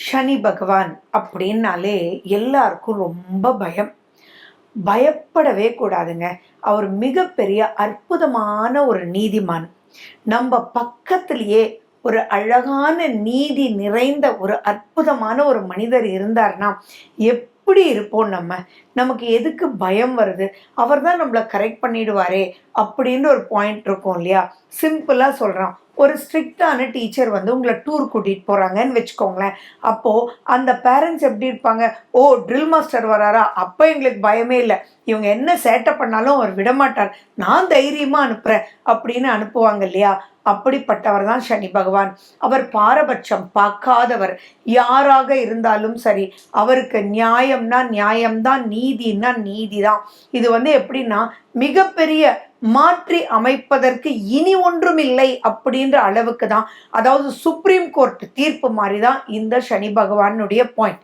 சனி பகவான் அப்படின்னாலே எல்லாருக்கும் ரொம்ப பயம். பயப்படவே கூடாதுங்க. அவர் மிகப்பெரிய அற்புதமான ஒரு நீதிமான். நம்ம பக்கத்திலேயே ஒரு அழகான நீதி நிறைந்த ஒரு அற்புதமான ஒரு மனிதர் இருந்தார்னா எப்படி இருப்போம் நம்ம? நமக்கு எதுக்கு பயம் வருது? அவர் தான் நம்மளை கரெக்ட் பண்ணிடுவாரே அப்படின்னு ஒரு பாயிண்ட் இருக்கும் இல்லையா? சிம்பிளா சொல்றான். ஒரு ஸ்ட்ரிக்டான டீச்சர் வந்து உங்களை டூர் கூட்டிட்டு போறாங்கன்னு வச்சுக்கோங்களேன். அப்போ அந்த பேரண்ட்ஸ் எப்படி இருப்பாங்க? ஓ, ட்ரில் மாஸ்டர் வராரா, அப்ப எங்களுக்கு பயமே இல்லை, இவங்க என்ன சேட்டை பண்ணாலும் அவர் விடமாட்டார், நான் தைரியமா அனுப்புறேன் அப்படின்னு அனுப்புவாங்க இல்லையா? அப்படிப்பட்டவர் தான் சனி பகவான். அவர் பாரபட்சம் பார்க்காதவர். யாராக இருந்தாலும் சரி, அவருக்கு நியாயம்னா நியாயம்தான், நீதினா நீதிதான். இது வந்து எப்படின்னா, மிகப்பெரிய மாற்றி அமைப்பதற்கு இனி ஒன்றும் இல்லை அப்படின்ற அளவுக்கு தான், அதாவது சுப்ரீம் கோர்ட் தீர்ப்பு மாதிரி தான் இந்த சனி பகவானுடைய பாயிண்ட்.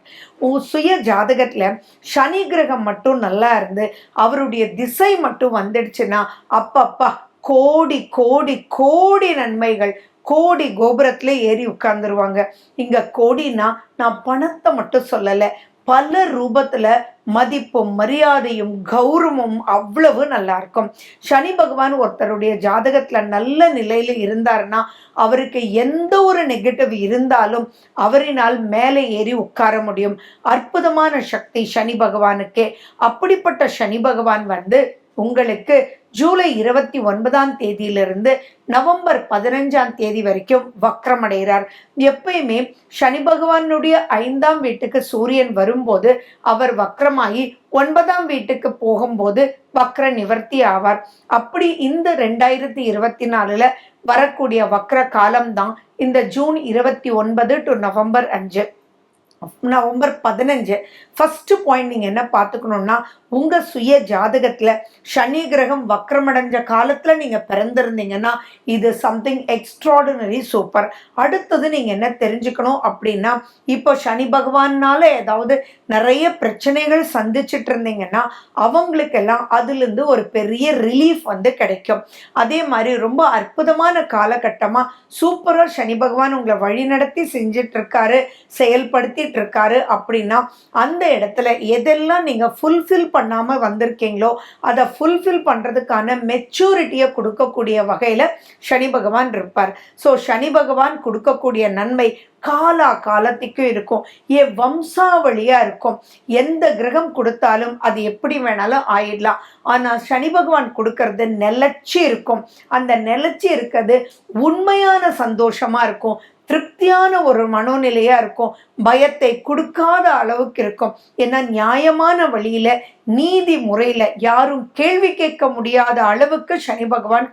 சுய ஜாதகத்துல சனி கிரகம் மட்டும் நல்லா இருந்து அவருடைய திசை மட்டும் வந்துடுச்சுன்னா அப்பப்பா கோடி கோடி கோடி நன்மைகள், கோடி கோபுரத்துல ஏறி உட்கார்ந்துருவாங்க. இங்க கோடினா நான் பணத்தை மட்டும் சொல்லலை, பல ரூபத்துல மதிப்பும் மரியாதையும் கௌரவமும் அவ்வளவு நல்லா இருக்கும். சனி பகவான் ஒருத்தருடைய ஜாதகத்துல நல்ல நிலையில இருந்தாருன்னா அவருக்கு எந்த ஒரு நெகட்டிவ் இருந்தாலும் அவரினால் மேலே ஏறி உட்கார முடியும். அற்புதமான சக்தி சனி பகவானுக்கே. அப்படிப்பட்ட சனி பகவான் வந்து உங்களுக்கு ஜூலை 29ஆம் தேதியிலிருந்து நவம்பர் 15ஆம் தேதி வரைக்கும் வக்ரமடைகிறார். எப்பயுமே சனி பகவானுடைய 5ஆம் வீட்டுக்கு சூரியன் வரும்போது அவர் வக்ரமாகி 9ஆம் வீட்டுக்கு போகும்போது வக்ர நிவர்த்தி ஆவார். அப்படி இந்த 2024ல வரக்கூடிய வக்ர காலம்தான் இந்த June 29 to November 5, November 15. First point நீங்க என்ன பார்த்துக்கணும்னா, உங்க சுய ஜாதகத்துல சனி கிரகம் வக்ரமடைஞ்ச காலத்துல நீங்க பிறந்திருந்தீங்கன்னா இது சம்திங் எக்ஸ்ட்ராடினரி சூப்பர். அடுத்தது நீங்க என்ன தெரிஞ்சுக்கணும் அப்படின்னா, இப்போ சனி பகவானால ஏதாவது நிறைய பிரச்சனைகள் சந்திச்சுட்டு இருந்தீங்கன்னா அவங்களுக்கெல்லாம் அதுல இருந்து ஒரு பெரிய ரிலீஃப் வந்து கிடைக்கும். அதே மாதிரி ரொம்ப அற்புதமான காலகட்டமா சூப்பரா சனி பகவான் உங்களை வழி நடத்தி செஞ்சுட்டு இருக்காரு, செயல்படுத்தி இருக்காரு அப்படின்னா அந்த இடத்துல எதெல்லாம் நீங்க ஃபுல்ஃபில் பண்ணாம வந்திருக்கீங்களோ அதை ஃபுல்ஃபில் பண்றதுக்கான மெச்சூரிட்டியை கொடுக்கக்கூடிய வகையில சனி பகவான் இருப்பார். ஸோ சனி பகவான் கொடுக்கக்கூடிய நன்மை காலா காலத்துக்கும் இருக்கும், வம்சாவளியா இருக்கும். எந்த கிரகம் கொடுத்தாலும் அது எப்படி வேணாலும் ஆயிடலாம். ஆனா சனி பகவான் கொடுக்கறது நிலைச்சி இருக்கும். அந்த நிலைச்சி இருக்கிறது உண்மையான சந்தோஷமா இருக்கும், திருப்தியான ஒரு மனோநிலையா இருக்கும், பயத்தை கொடுக்காத அளவுக்கு இருக்கும். ஏன்னா நியாயமான வழியில நீதி முறையில யாரும் கேள்வி கேட்க முடியாத அளவுக்கு சனி பகவான்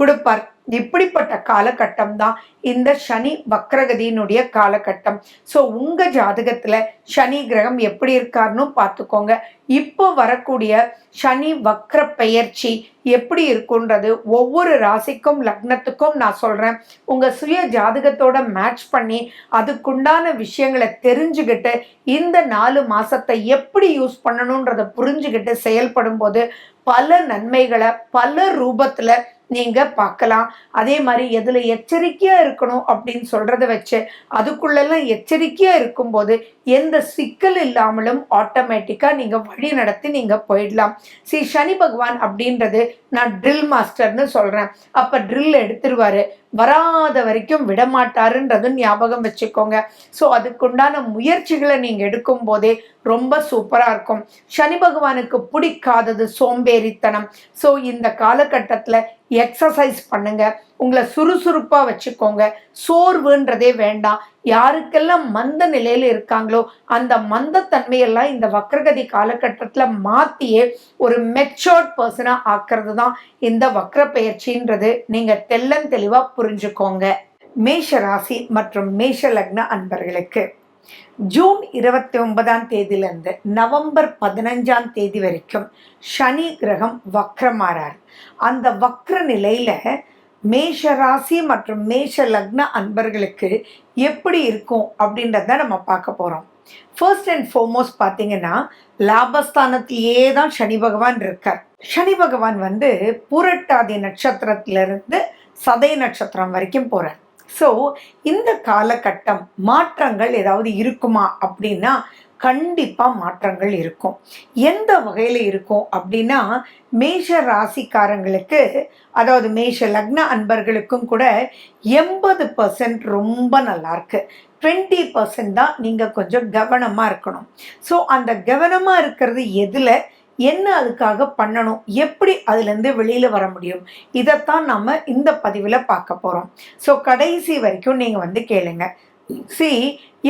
கொடுப்பார். இப்படிப்பட்ட காலகட்டம் தான் இந்த சனி வக்ரகதியினுடைய காலகட்டம். ஸோ உங்க ஜாதகத்துல சனி கிரகம் எப்படி இருக்காருன்னு பார்த்துக்கோங்க. இப்போ வரக்கூடிய சனி வக்ர பெயர்ச்சி எப்படி இருக்குன்றது ஒவ்வொரு ராசிக்கும் லக்னத்துக்கும் நான் சொல்றேன். உங்க சுய ஜாதகத்தோட மேட்ச் பண்ணி அதுக்குண்டான விஷயங்களை தெரிஞ்சுக்கிட்டு இந்த 4 மாசத்தை எப்படி யூஸ் பண்ணணும்ன்றத புரிஞ்சுக்கிட்டு செயல்படும் போது பல நன்மைகளை பல ரூபத்துல நீங்க பார்க்கலாம். அதே மாதிரி எதுல எச்சரிக்கையா இருக்கணும் அப்படின்னு சொல்றத வச்சு அதுக்குள்ளெல்லாம் எச்சரிக்கையா இருக்கும்போது எந்த சிக்கல் இல்லாமலும் ஆட்டோமேட்டிக்கா நீங்க வழி நடத்தி நீங்க போயிடலாம். சனி பகவான் அப்படின்றது நான் ட்ரில் மாஸ்டர்னு சொல்றேன். அப்ப ட்ரில் எடுத்துருவாரு, வராத வரைக்கும் விடமாட்டாருன்றது ஞாபகம் வச்சுக்கோங்க. ஸோ அதுக்குண்டான முயற்சிகளை நீங்க எடுக்கும் போதே ரொம்ப சூப்பரா இருக்கும். சனி பகவானுக்கு பிடிக்காதது சோம்பேறித்தனம். ஸோ இந்த காலகட்டத்துல எக்ஸசைஸ் பண்ணுங்க, உங்களை சுறுசுறுப்பா வச்சுக்கோங்க, சோர்வுன்றதே வேண்டாம். யாருக்கெல்லாம் மந்த நிலையில இருக்காங்களோ அந்த மந்தத்தன்மையெல்லாம் இந்த வக்ரகதி காலகட்டத்துல மாத்தியே ஒரு மெச்சூர்ட் பர்சனா ஆக்குறது தான் இந்த வக்ர பெயர்ச்சின்றது. நீங்க தெளிவா புரிஞ்சுக்கோங்க. மேஷ ராசி மற்றும் மேஷ லக்ன அன்பர்களுக்கு ஜூன் 29ஆம் தேதியிலிருந்து நவம்பர் 15ஆம் தேதி வரைக்கும் சனி கிரகம் வக்ரமாறார். அந்த வக்ர நிலையில மேஷ ராசி மற்றும் மேஷ லக்ன அன்பர்களுக்கு எப்படி இருக்கும் அப்படின்றத நம்ம பார்க்க போறோம். ஃபர்ஸ்ட் அண்ட் ஃபார்மோஸ்ட் பார்த்தீங்கன்னா லாபஸ்தானத்திலேயே தான் சனி பகவான் இருக்கார். சனி பகவான் வந்து பூரட்டாதி நட்சத்திரத்திலிருந்து சதய நட்சத்திரம் வரைக்கும் போறார். ஸோ இந்த காலகட்டம் மாற்றங்கள் ஏதாவது இருக்குமா அப்படின்னா கண்டிப்பாக மாற்றங்கள் இருக்கும். எந்த வகையில் இருக்கும் அப்படின்னா, மேஷ ராசிக்காரங்களுக்கு, அதாவது மேஷ லக்ன அன்பர்களுக்கும் கூட 80% ரொம்ப நல்லா இருக்கு. 20% தான் நீங்கள் கொஞ்சம் கவனமாக இருக்கணும். ஸோ அந்த கவனமாக இருக்கிறது எதில், என்ன அதுக்காக பண்ணணும், எப்படி அதுலேருந்து வெளியில் வர முடியும், இதைத்தான் நம்ம இந்த பதிவில் பார்க்க போகிறோம். ஸோ கடைசி வரைக்கும் நீங்கள் வந்து கேளுங்க.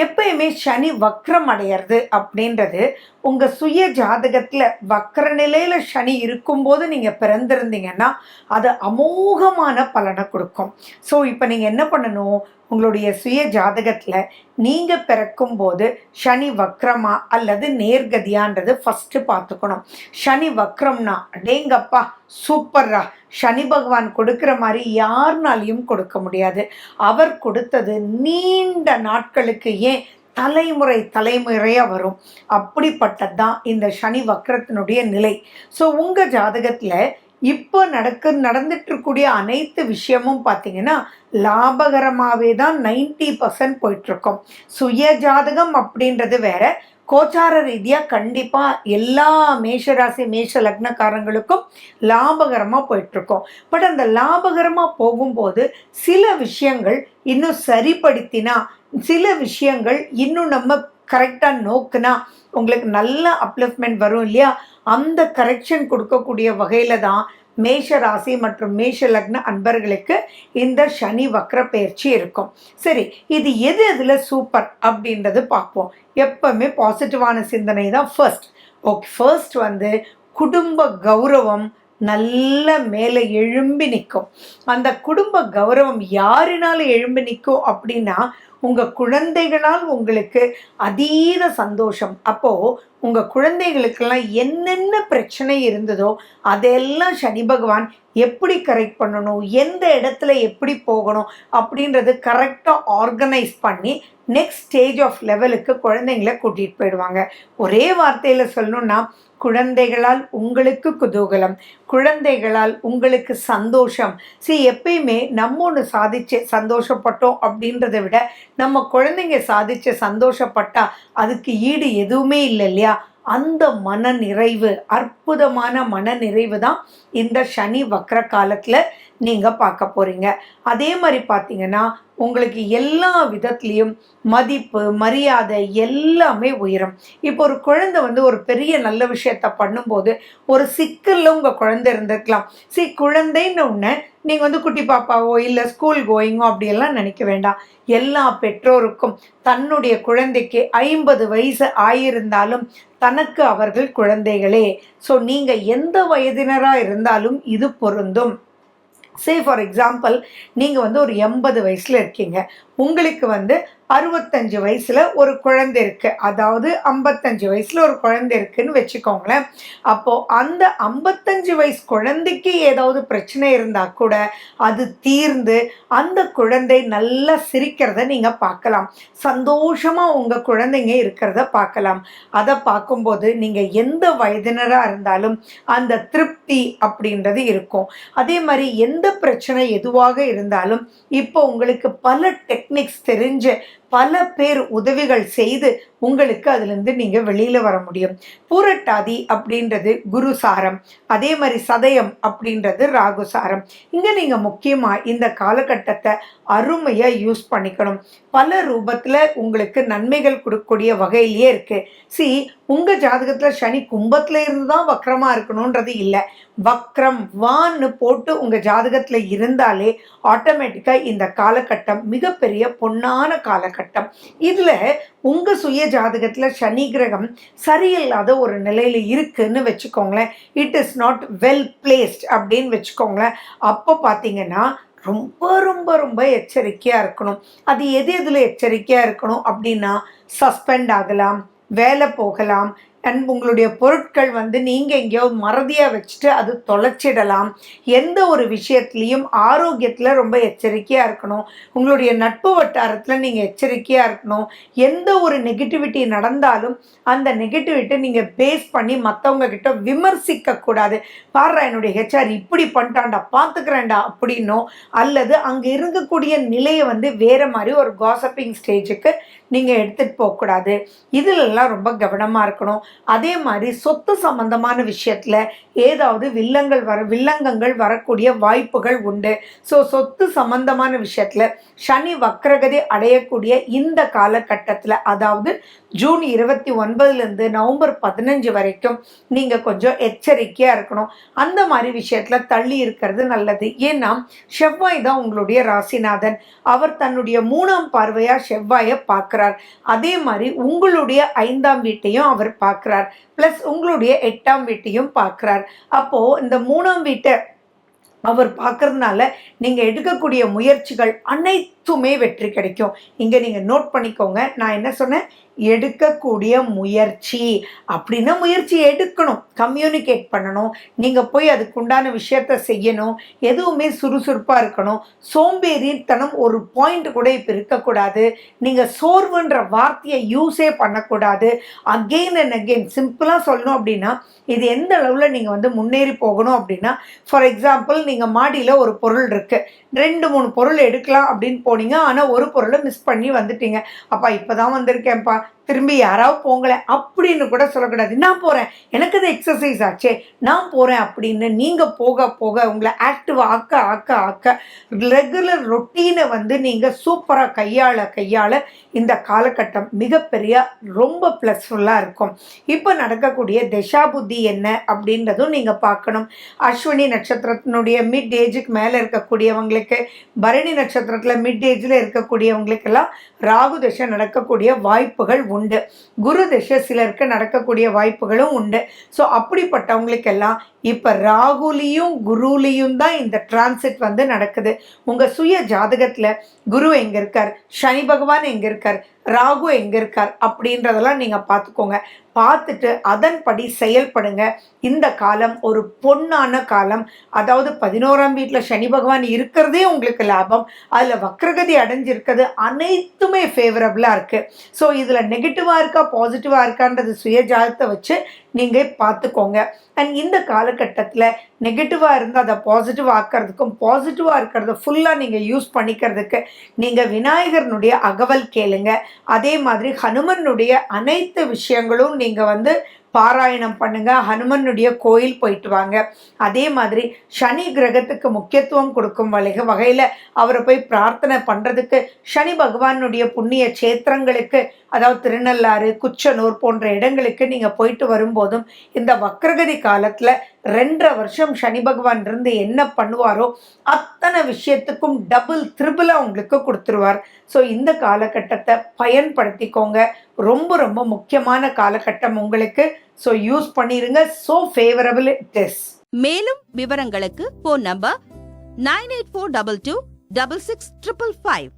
எப்பயுமே சனி வக்ரம் அடையிறது அப்படின்றது உங்கள் சுய ஜாதகத்தில் வக்ர நிலையில் சனி இருக்கும்போது நீங்கள் பிறந்திருந்தீங்கன்னா அது அமோகமான பலனை கொடுக்கும். ஸோ இப்போ நீங்கள் என்ன பண்ணணும், உங்களுடைய சுய ஜாதகத்தில் நீங்கள் பிறக்கும்போது சனி வக்ரமா அல்லது நேர்கதியான்றது ஃபஸ்ட்டு பார்த்துக்கணும். சனி வக்ரம்னா அடேங்கப்பா சூப்பர்ரா, சனி பகவான் கொடுக்குற மாதிரி யாருனாலையும் கொடுக்க முடியாது. அவர் கொடுத்தது நீண்ட நாட்களுக்கு, ஏன் தலைமுறையாக வரும். அப்படிப்பட்டது தான் இந்த சனி வக்ரத்தினுடைய நிலை. ஸோ உங்கள் ஜாதகத்தில் இப்போ நடந்துட்டு இருக்கக்கூடிய அனைத்து விஷயமும் பார்த்தீங்கன்னா லாபகரமாகவே தான் 90% போயிட்டுருக்கோம். சுய ஜாதகம் அப்படின்றது வேற, கோச்சார ரீதியாக கண்டிப்பாக எல்லா மேஷராசி மேஷ லக்னக்காரங்களுக்கும் லாபகரமாக போயிட்டுருக்கோம். பட் அந்த லாபகரமாக போகும்போது சில விஷயங்கள் இன்னும் சரிப்படுத்தினா, சில விஷயங்கள் இன்னும் நம்ம கரெக்டாக நோக்குனா உங்களுக்கு நல்ல அப்லிஃப்ட்மெண்ட் வரும் இல்லையா? அந்த கரெக்ஷன் கொடுக்கக்கூடிய வகையில் தான் மேஷ ராசி மற்றும் மேஷ லக்ன அன்பர்களுக்கு இந்த சனி வக்ர பயிற்சி இருக்கும். சரி, இது எது எதில் சூப்பர் அப்படின்றது பார்ப்போம். எப்பவுமே பாசிட்டிவான சிந்தனை தான் ஃபர்ஸ்ட். ஓகே, ஃபர்ஸ்ட் வந்து குடும்ப கௌரவம் நல்ல மேலே எழும்பி நிற்கும். அந்த குடும்ப கௌரவம் யாரினால எழும்பி நிற்கும் அப்படின்னா உங்கள் குழந்தைகளால் உங்களுக்கு அதீத சந்தோஷம். அப்போது உங்கள் குழந்தைகளுக்கெல்லாம் என்னென்ன பிரச்சனை இருந்ததோ அதெல்லாம் சனி பகவான் எப்படி கரெக்ட் பண்ணணும், எந்த இடத்துல எப்படி போகணும் அப்படின்றது கரெக்டாக ஆர்கனைஸ் பண்ணி நெக்ஸ்ட் ஸ்டேஜ் ஆஃப் லெவலுக்கு குழந்தைங்களை கூட்டிகிட்டு போயிடுவாங்க. ஒரே வார்த்தையில் சொல்லணுன்னா, குழந்தைகளால் உங்களுக்கு குதூகலம், குழந்தைகளால் உங்களுக்கு சந்தோஷம். எப்பயுமே நம்ம ஒன்று சாதிச்சு சந்தோஷப்பட்டோம் அப்படின்றத விட நம்ம குழந்தைங்க சாதிச்சு சந்தோஷப்பட்டா அதுக்கு ஈடு எதுவுமே இல்லை இல்லையா? அந்த மன நிறைவு, அற்புதமான மன நிறைவு தான் இந்த சனி வக்ர காலத்தில் நீங்கள் பார்க்க போகிறீங்க. அதே மாதிரி பார்த்தீங்கன்னா உங்களுக்கு எல்லா விதத்துலேயும் மதிப்பு மரியாதை எல்லாமே உயரும். இப்போ ஒரு குழந்தை வந்து ஒரு பெரிய நல்ல விஷயத்த பண்ணும்போது ஒரு சிக்கலில் உங்கள் குழந்தை இருந்திருக்கலாம். குழந்தைன்னு ஒன்று நீங்கள் வந்து குட்டி பாப்பாவோ இல்லை ஸ்கூல் கோயிங்கோ அப்படியெல்லாம் நினைக்க வேண்டாம். எல்லா பெற்றோருக்கும் தன்னுடைய குழந்தைக்கு 50 வயசு ஆயிருந்தாலும் தனக்கு அவர்கள் குழந்தைகளே. ஸோ நீங்கள் எந்த வயதினராக இருந்தாலும் இது பொருந்தும். ஃபார் எக்ஸாம்பிள், நீங்கள் வந்து ஒரு 80 வயசில் இருக்கீங்க, உங்களுக்கு வந்து 65 வயசில் ஒரு குழந்தை இருக்குது, அதாவது 55 வயசில் ஒரு குழந்தை இருக்குதுன்னு வச்சுக்கோங்களேன். அப்போது அந்த 55 வயசு குழந்தைக்கு ஏதாவது பிரச்சனை இருந்தால் கூட அது தீர்ந்து அந்த குழந்தை நல்லா சிரிக்கிறத நீங்கள் பார்க்கலாம், சந்தோஷமாக உங்கள் குழந்தைங்க இருக்கிறத பார்க்கலாம். அதை பார்க்கும்போது நீங்கள் எந்த வயதினராக இருந்தாலும் அந்த திருப்தி அப்படின்றது இருக்கும். அதே மாதிரி எந்த பிரச்சனை எதுவாக இருந்தாலும் இப்போ உங்களுக்கு பல டெக்னிக்ஸ் தெரிஞ்ச பல பேர் உதவிகள் செய்து உங்களுக்கு அதுலேருந்து நீங்கள் வெளியில் வர முடியும். பூரட்டாதி அப்படின்றது குருசாரம், அதே மாதிரி சதயம் அப்படின்றது ராகுசாரம். இங்கே நீங்கள் முக்கியமாக இந்த காலகட்டத்தை அருமையாக யூஸ் பண்ணிக்கணும். பல ரூபத்தில் உங்களுக்கு நன்மைகள் கொடுக்கக்கூடிய வகையிலேயே இருக்குது. உங்கள் ஜாதகத்தில் சனி கும்பத்தில் இருந்து தான் வக்ரமாக இருக்கணுன்றது இல்லை. வக்ரம் வான்னு போட்டு உங்கள் ஜாதகத்தில் இருந்தாலே ஆட்டோமேட்டிக்காக இந்த காலகட்டம் மிகப்பெரிய பொன்னான காலகட்டம். இதில் உங்கள் சுய ஜாதகத்தில் சனி கிரகம் சரியில்லாத ஒரு நிலையில் இருக்குன்னு வச்சுக்கோங்களேன், it is not well placed அப்படின்னு வச்சுக்கோங்களேன். அப்போ பார்த்தீங்கன்னா ரொம்ப ரொம்ப ரொம்ப எச்சரிக்கையாக இருக்கணும். அது எதில் எச்சரிக்கையாக இருக்கணும் அப்படின்னா, சஸ்பெண்ட் ஆகலாம், வேலை போகலாம், அண்ட் உங்களுடைய பொருட்கள் வந்து நீங்கள் எங்கேயோ மறதியாக வச்சுட்டு அது தொலைச்சிடலாம். எந்த ஒரு விஷயத்துலையும் ஆரோக்கியத்தில் ரொம்ப எச்சரிக்கையாக இருக்கணும். உங்களுடைய நட்பு வட்டாரத்தில் நீங்கள் எச்சரிக்கையாக இருக்கணும். எந்த ஒரு நெகட்டிவிட்டி நடந்தாலும் அந்த நெகட்டிவிட்டி நீங்கள் பேஸ் பண்ணி மற்றவங்க கிட்ட விமர்சிக்கக்கூடாது. பாடுறா என்னுடைய ஹெச்ஆர் இப்படி பண்ணிட்டான்டா பார்த்துக்கிறேன்டா அப்படின்னோ, அல்லது அங்கே இருக்கக்கூடிய நிலையை வந்து வேறு மாதிரி ஒரு காசப்பிங் ஸ்டேஜுக்கு நீங்கள் எடுத்துகிட்டு போகக்கூடாது. இதிலெல்லாம் ரொம்ப கவனமாக இருக்கணும். அதே மாதிரி சொத்து சம்பந்தமான விஷயத்தில் ஏதாவது வில்லங்கங்கள் வரக்கூடிய வாய்ப்புகள் உண்டு. ஸோ சொத்து சம்பந்தமான விஷயத்தில் சனி வக்ரகதி அடையக்கூடிய இந்த காலகட்டத்தில், அதாவது ஜூன் 29லேருந்து நவம்பர் 15 வரைக்கும் நீங்கள் கொஞ்சம் எச்சரிக்கையாக இருக்கணும். அந்த மாதிரி விஷயத்தில் தள்ளி இருக்கிறது நல்லது. ஏன்னா செவ்வாய் தான் உங்களுடைய ராசிநாதன். அவர் தன்னுடைய 3ஆம் பார்வையாக செவ்வாயை பார்க்குறார். அதே மாதிரி உங்களுடைய 5ஆம் வீட்டையும் அவர் பார்க்குறார். ப்ளஸ் உங்களுடைய 8ஆம் வீட்டையும் பார்க்குறார். அப்போது இந்த 3ஆம் வீட்டை அவர் பார்க்கறதுனால நீங்கள் எடுக்கக்கூடிய முயற்சிகள் அனைத்துமே வெற்றி கிடைக்கும். இங்கே நீங்கள் நோட் பண்ணிக்கோங்க, நான் என்ன சொன்னேன், எடுக்கக்கூடிய முயற்சி அப்படின்னா முயற்சி எடுக்கணும், கம்யூனிகேட் பண்ணணும், நீங்கள் போய் அதுக்குண்டான விஷயத்த செய்யணும், எதுவுமே சுறுசுறுப்பாக இருக்கணும். சோம்பேறித்தனம் ஒரு பாயிண்ட் கூட இப்போ இருக்கக்கூடாது. நீங்கள் சோர்வுன்ற வார்த்தையை யூஸே பண்ணக்கூடாது. அகெயின் அண்ட் அகெயின் சிம்பிளாக சொல்லணும் அப்படின்னா, இது எந்த அளவில் நீங்கள் வந்து முன்னேறி போகணும் அப்படின்னா, ஃபார் எக்ஸாம்பிள் நீங்கள் மாடியில் ஒரு பொருள் இருக்குது, 2-3 பொருள் எடுக்கலாம் அப்படின்னு போனீங்க, ஆனால் ஒரு பொருளை மிஸ் பண்ணி வந்துட்டீங்க. அப்பா இப்போ தான் வந்திருக்கேன்ப்பா, திரும்பி யாராவது போங்களேன் அப்படின்னு கூட சொல்லக்கூடாது. நான் போகிறேன், எனக்கு அது எக்ஸசைஸ் ஆச்சே, நான் போகிறேன் அப்படின்னு நீங்கள் போக போக உங்களை ஆக்டிவ் ஆக்க ஆக்க ஆக்க ரெகுலர் ரொட்டீனை வந்து நீங்கள் சூப்பராக கையாள இந்த காலகட்டம் மிகப்பெரிய ரொம்ப ப்ளஸ்ஃபுல்லாக இருக்கும். இப்போ நடக்கக்கூடிய தசாபுத்தி என்ன அப்படின்றதும் நீங்கள் பார்க்கணும். அஸ்வினி நட்சத்திரத்தினுடைய மிட் ஏஜுக்கு மேலே இருக்கக்கூடியவங்களுக்கு, பரணி நட்சத்திரத்தில் மிட் ஏஜில் இருக்கக்கூடியவங்களுக்கெல்லாம் ராகு தசை நடக்கக்கூடிய வாய்ப்புகள் உண்டு. குரு தசை சிலருக்கு நடக்கக்கூடிய வாய்ப்புகளும் உண்டு. ஸோ அப்படிப்பட்டவங்களுக்கெல்லாம் இப்போ ராகுலையும் குருலையும் தான் இந்த டிரான்சிட் வந்து நடக்குது. உங்கள் சுய ஜாதகத்தில் குரு எங்கே இருக்கார், சனி பகவான் எங்கே இருக்கார், ராகு எங்கே இருக்கார் அப்படின்றதெல்லாம் நீங்கள் பார்த்துக்கோங்க. பார்த்துட்டு அதன்படி செயல்படுங்க. இந்த காலம் ஒரு பொன்னான காலம். அதாவது 11ஆம் வீட்டில் சனி பகவான் இருக்கிறதே உங்களுக்கு லாபம். அதில் வக்ரகதி அடைஞ்சிருக்கிறது அனைத்துமே ஃபேவரபுளாக இருக்குது. ஸோ இதில் நெகட்டிவாக இருக்கா பாசிட்டிவாக இருக்கான்றது சுய ஜாதகத்தை வச்சு நீங்கள் பார்த்துக்கோங்க. அண்ட் இந்த காலகட்டத்தில் நெகட்டிவாக இருந்தால் அதை பாசிட்டிவ் ஆக்கிறதுக்கும், பாசிட்டிவாக இருக்கிறத ஃபுல்லாக நீங்கள் யூஸ் பண்ணிக்கிறதுக்கு நீங்கள் விநாயகர்னுடைய அகவல் கேளுங்க. அதே மாதிரி ஹனுமனுடைய அனைத்து விஷயங்களும் நீங்கள் வந்து பாராயணம் பண்ணுங்க. ஹனுமனுடைய கோயில் போயிட்டு வாங்க. அதே மாதிரி சனி கிரகத்துக்கு முக்கியத்துவம் கொடுக்கும் வகையில் அவரை போய் பிரார்த்தனை பண்ணுறதுக்கு சனி பகவானுடைய புண்ணிய சேத்திரங்களுக்கு, அதாவது திருநள்ளாறு, குச்சனூர் போன்ற இடங்களுக்கு நீங்கள் போயிட்டு வரும்போதும் இந்த வக்ரகதி காலத்தில் 2.5 வருஷம் சனி பகவான் இருந்து என்ன பண்ணுவாரோ அத்தனை விஷயத்துக்கும் டபுள் த்ரிபிளாக உங்களுக்கு கொடுத்துருவார். ஸோ இந்த காலகட்டத்தை பயன்படுத்திக்கோங்க. ரொம்ப ரொம்ப முக்கியமான காலகட்டம் உங்களுக்கு. ஸோ யூஸ் பண்ணிருங்க. So favourable it is. மேலும் விவரங்களுக்கு ஃபோன் நம்பர் 9842266555.